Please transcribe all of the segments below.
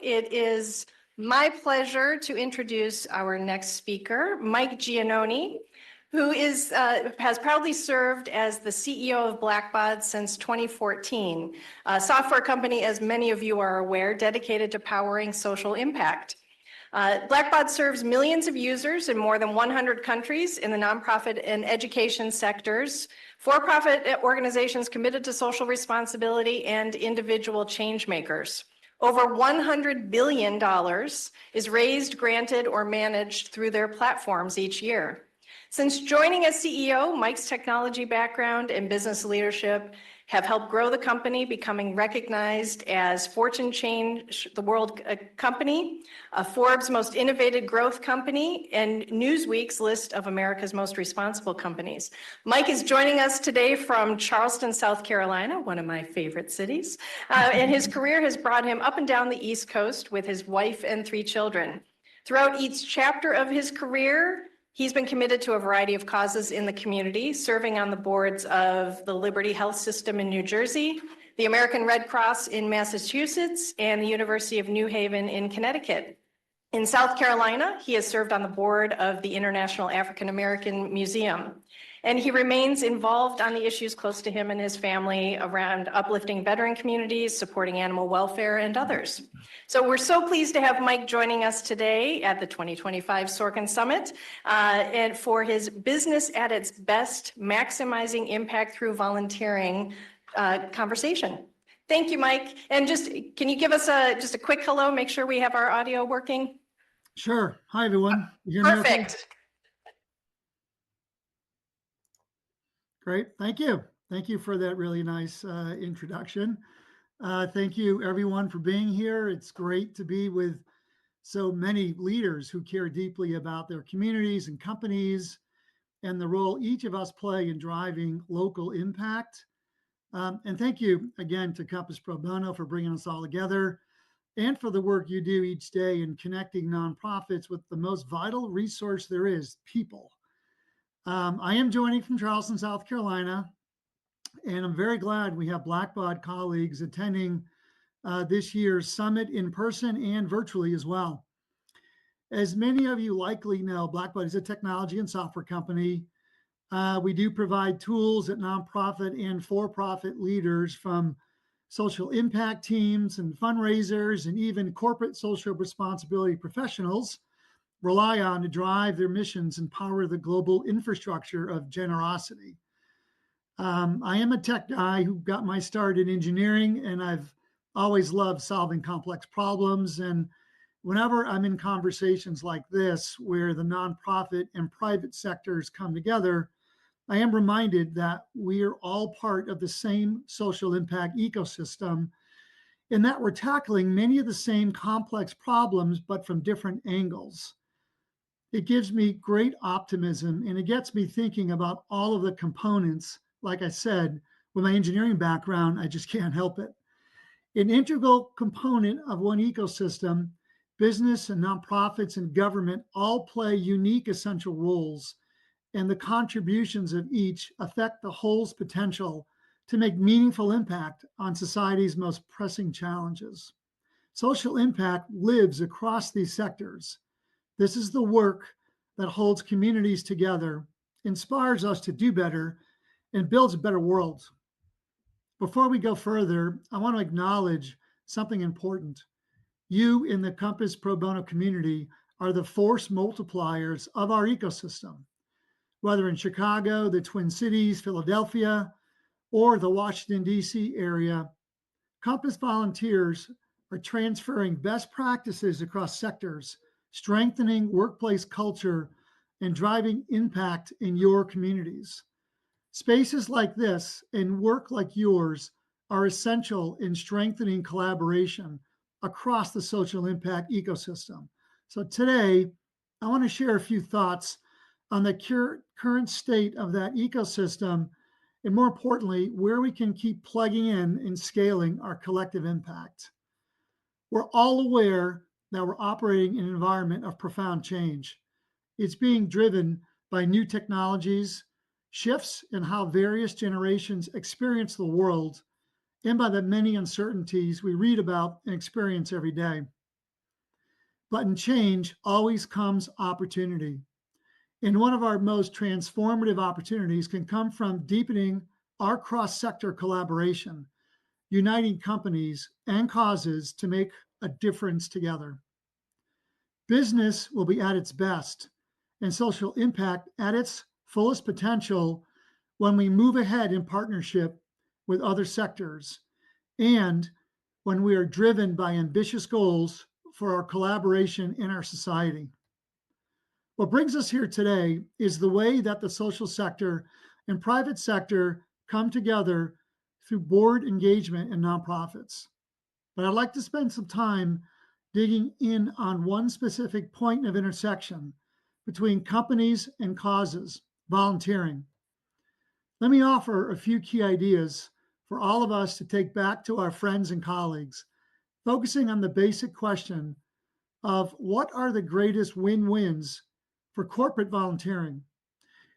It is my pleasure to introduce our next speaker, Mike Gianoni, who has proudly served as the CEO of Blackbaud since 2014, a software company, as many of you are aware, dedicated to powering social impact. Blackbaud serves millions of users in more than 100 countries in the nonprofit and education sectors, for-profit organizations committed to social responsibility, and individual change makers. Over $100 billion is raised, granted, or managed through their platforms each year. Since joining as CEO, Mike's technology background and business leadership have helped grow the company, becoming recognized as Fortune Change the World company, a Forbes Most Innovative Growth Company, and Newsweek's list of America's Most Responsible Companies. Mike is joining us today from Charleston, South Carolina, one of my favorite cities, and his career has brought him up and down the East Coast with his wife and 3 children. Throughout each chapter of his career, he's been committed to a variety of causes in the community, serving on the boards of the Liberty Health System in New Jersey, the American Red Cross in Massachusetts, and the University of New Haven in Connecticut. In South Carolina, he has served on the board of the International African American Museum, and he remains involved on the issues close to him and his family around uplifting veteran communities, supporting animal welfare, and others. So we're so pleased to have Mike joining us today at the 2025 Sorkin Summit and for his Business at its Best, Maximizing Impact Through Volunteering conversation. Thank you, Mike. And just, can you give us just a quick hello, make sure we have our audio working? Sure. Hi, everyone. Perfect. Okay? Great. Thank you. Thank you for that really nice introduction. Thank you, everyone, for being here. It's great to be with so many leaders who care deeply about their communities and companies and the role each of us play in driving local impact. And thank you again to Compass Pro Bono for bringing us all together and for the work you do each day in connecting nonprofits with the most vital resource there is, people. I am joining from Charleston, South Carolina, and I'm very glad we have Blackbaud colleagues attending this year's summit in person and virtually as well. As many of you likely know, Blackbaud is a technology and software company. We do provide tools that nonprofit and for-profit leaders from social impact teams and fundraisers and even corporate social responsibility professionals rely on to drive their missions and power the global infrastructure of generosity. I am a tech guy who got my start in engineering, and I've always loved solving complex problems. And whenever I'm in conversations like this, where the nonprofit and private sectors come together, I am reminded that we are all part of the same social impact ecosystem, and that we're tackling many of the same complex problems, but from different angles. It gives me great optimism, and it gets me thinking about all of the components. Like I said, with my engineering background, I just can't help it. An integral component of one ecosystem, business and nonprofits and government all play unique essential roles, and the contributions of each affect the whole's potential to make meaningful impact on society's most pressing challenges. Social impact lives across these sectors. This is the work that holds communities together, inspires us to do better, and builds a better world. Before we go further, I want to acknowledge something important. You in the Compass Pro Bono community are the force multipliers of our ecosystem. Whether in Chicago, the Twin Cities, Philadelphia, or the Washington, D.C. area, Compass volunteers are transferring best practices across sectors, strengthening workplace culture, and driving impact in your communities. Spaces like this and work like yours are essential in strengthening collaboration across the social impact ecosystem. So today, I want to share a few thoughts on the current state of that ecosystem, and more importantly, where we can keep plugging in and scaling our collective impact. We're all aware that we're operating in an environment of profound change. It's being driven by new technologies, shifts in how various generations experience the world, and by the many uncertainties we read about and experience every day. but in change always comes opportunity. And one of our most transformative opportunities can come from deepening our cross-sector collaboration, uniting companies and causes to make a difference together. Business will be at its best and social impact at its fullest potential when we move ahead in partnership with other sectors and when we are driven by ambitious goals for our collaboration in our society. What brings us here today is the way that the social sector and private sector come together through board engagement in nonprofits. But I'd like to spend some time digging in on one specific point of intersection between companies and causes, volunteering. Let me offer a few key ideas for all of us to take back to our friends and colleagues, focusing on the basic question of what are the greatest win-wins for corporate volunteering.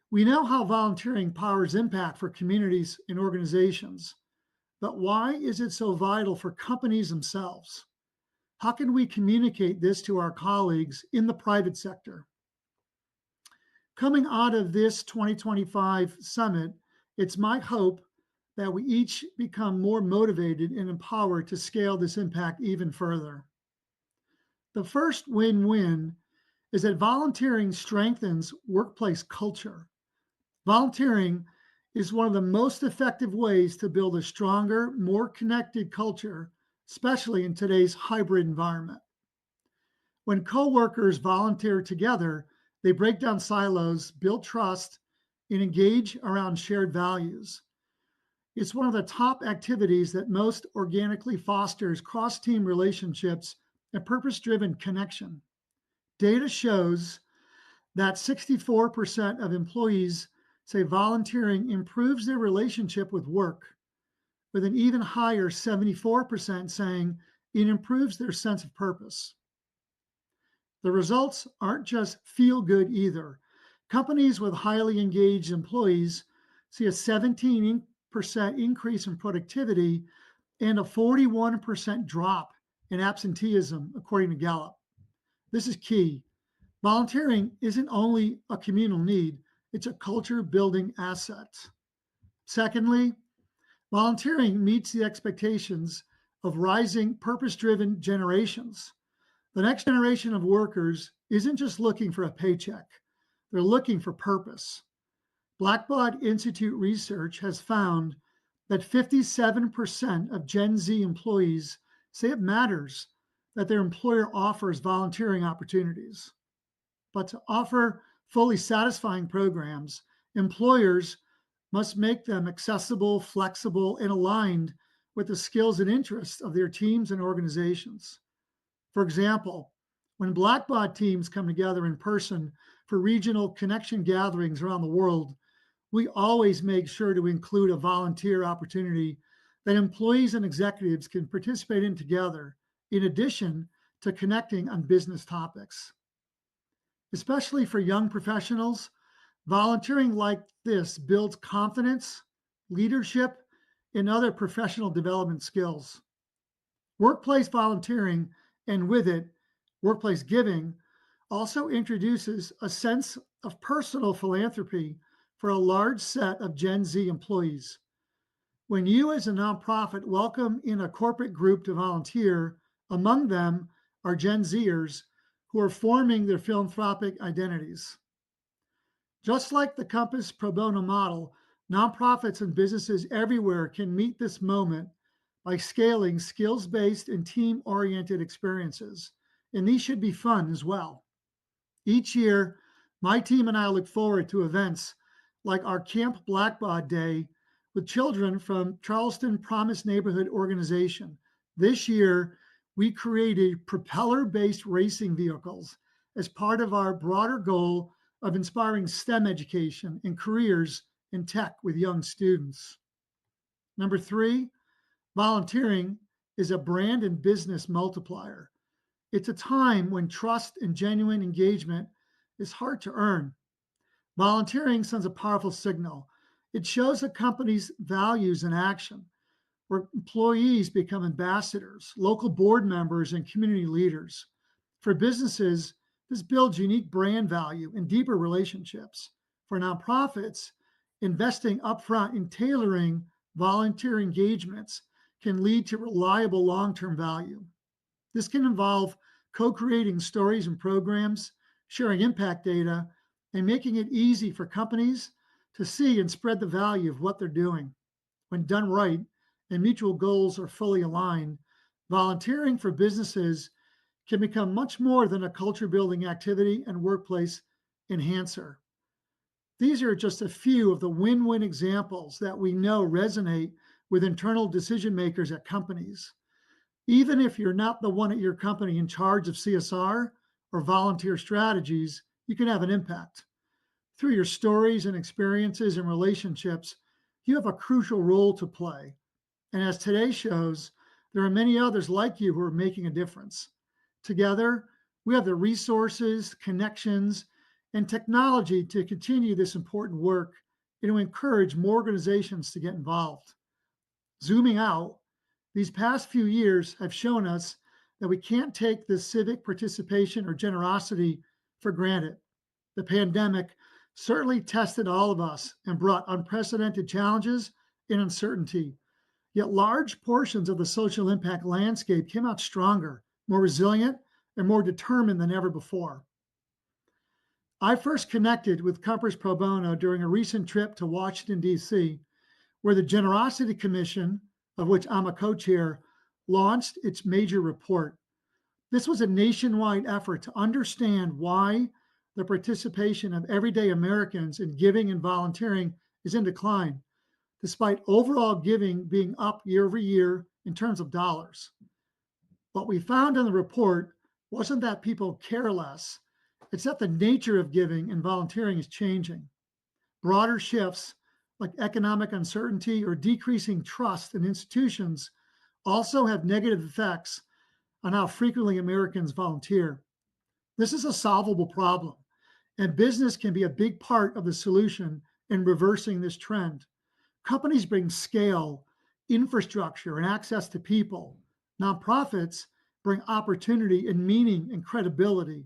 We know how volunteering powers impact for communities and organizations, but why is it so vital for companies themselves? How can we communicate this to our colleagues in the private sector? Coming out of this 2025 summit, it's my hope that we each become more motivated and empowered to scale this impact even further. The first win-win is that volunteering strengthens workplace culture. Volunteering is one of the most effective ways to build a stronger, more connected culture, especially in today's hybrid environment. When coworkers volunteer together, they break down silos, build trust, and engage around shared values. It's one of the top activities that most organically fosters cross-team relationships and purpose-driven connection. Data shows that 64% of employees say volunteering improves their relationship with work, with an even higher 74% saying it improves their sense of purpose. The results aren't just feel good either. Companies with highly engaged employees see a 17% increase in productivity and a 41% drop in absenteeism, according to Gallup. This is key. Volunteering isn't only a communal need, it's a culture building asset. Secondly, volunteering meets the expectations of rising purpose-driven generations. The next generation of workers isn't just looking for a paycheck, they're looking for purpose. Blackbaud Institute research has found that 57% of Gen Z employees say it matters that their employer offers volunteering opportunities. But to offer fully satisfying programs, employers must make them accessible, flexible, and aligned with the skills and interests of their teams and organizations. For example, when Blackbaud teams come together in person for regional connection gatherings around the world, we always make sure to include a volunteer opportunity that employees and executives can participate in together, in addition to connecting on business topics. Especially for young professionals, volunteering like this builds confidence, leadership, and other professional development skills. Workplace volunteering, and with it, workplace giving, also introduces a sense of personal philanthropy for a large set of Gen Z employees. When you as a nonprofit welcome in a corporate group to volunteer, among them are Gen Zers who are forming their philanthropic identities. Just like the Compass Pro Bono model, nonprofits and businesses everywhere can meet this moment by scaling skills-based and team-oriented experiences, and these should be fun as well. Each year, my team and I look forward to events like our Camp Blackbaud Day with children from Charleston Promise Neighborhood Organization. This year, we created propeller-based racing vehicles as part of our broader goal of inspiring STEM education and careers in tech with young students. Number 3, volunteering is a brand and business multiplier. It's a time when trust and genuine engagement is hard to earn. Volunteering sends a powerful signal. It shows a company's values in action, where employees become ambassadors, local board members, and community leaders. For businesses, this builds unique brand value and deeper relationships. For nonprofits, investing upfront in tailoring volunteer engagements can lead to reliable long-term value. This can involve co-creating stories and programs, sharing impact data, and making it easy for companies to see and spread the value of what they're doing. When done right and mutual goals are fully aligned, volunteering for businesses can become much more than a culture building activity and workplace enhancer. These are just a few of the win-win examples that we know resonate with internal decision makers at companies. Even if you're not the one at your company in charge of CSR or volunteer strategies, you can have an impact. Through your stories and experiences and relationships, you have a crucial role to play. And as today shows, there are many others like you who are making a difference. Together, we have the resources, connections, and technology to continue this important work and to encourage more organizations to get involved. Zooming out, these past few years have shown us that we can't take this civic participation or generosity for granted. The pandemic certainly tested all of us and brought unprecedented challenges and uncertainty. Yet large portions of the social impact landscape came out stronger, more resilient, and more determined than ever before. I first connected with Compass Pro Bono during a recent trip to Washington, D.C., where the Generosity Commission, of which I'm a co-chair, launched its major report. This was a nationwide effort to understand why the participation of everyday Americans in giving and volunteering is in decline, despite overall giving being up year over year in terms of dollars. What we found in the report wasn't that people care less, it's that the nature of giving and volunteering is changing. Broader shifts like economic uncertainty or decreasing trust in institutions also have negative effects on how frequently Americans volunteer. This is a solvable problem, and business can be a big part of the solution in reversing this trend. Companies bring scale, infrastructure, and access to people. Nonprofits bring opportunity and meaning and credibility.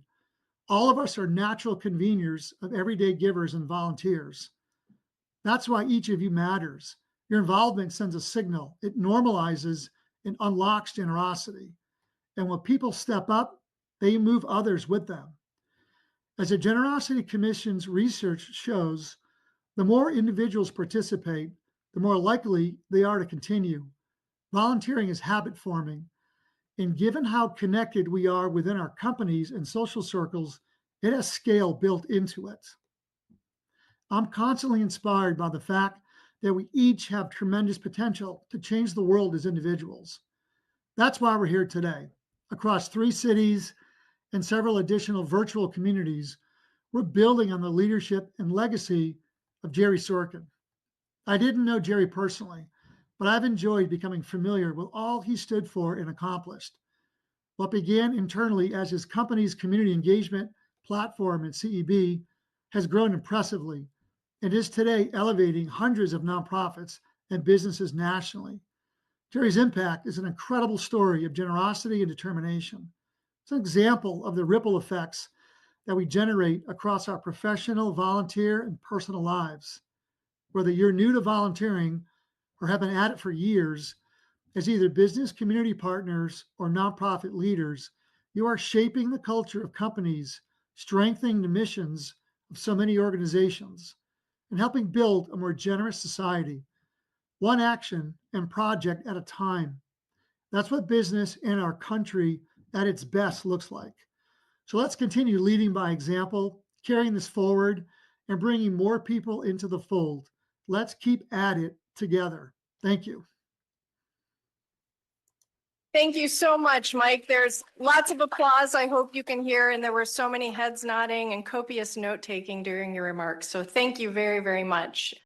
All of us are natural conveners of everyday givers and volunteers. That's why each of you matters. Your involvement sends a signal. It normalizes and unlocks generosity. And when people step up, they move others with them. As the Generosity Commission's research shows, the more individuals participate, the more likely they are to continue. Volunteering is habit forming, and given how connected we are within our companies and social circles, it has scale built into it. I'm constantly inspired by the fact that we each have tremendous potential to change the world as individuals. That's why we're here today. Across 3 cities and several additional virtual communities, we're building on the leadership and legacy of Jerry Sorkin. I didn't know Jerry personally, but I've enjoyed becoming familiar with all he stood for and accomplished. What began internally as his company's community engagement platform at CEB has grown impressively and is today elevating hundreds of nonprofits and businesses nationally. Jerry's impact is an incredible story of generosity and determination. It's an example of the ripple effects that we generate across our professional, volunteer, and personal lives. Whether you're new to volunteering or have been at it for years, as either business community partners or nonprofit leaders, you are shaping the culture of companies, strengthening the missions of so many organizations, and helping build a more generous society, one action and project at a time. That's what business in our country at its best looks like. So let's continue leading by example, carrying this forward, and bringing more people into the fold. Let's keep at it together. Thank you. Thank you so much, Mike. There's lots of applause I hope you can hear, and there were so many heads nodding and copious note-taking during your remarks. So thank you very, very much.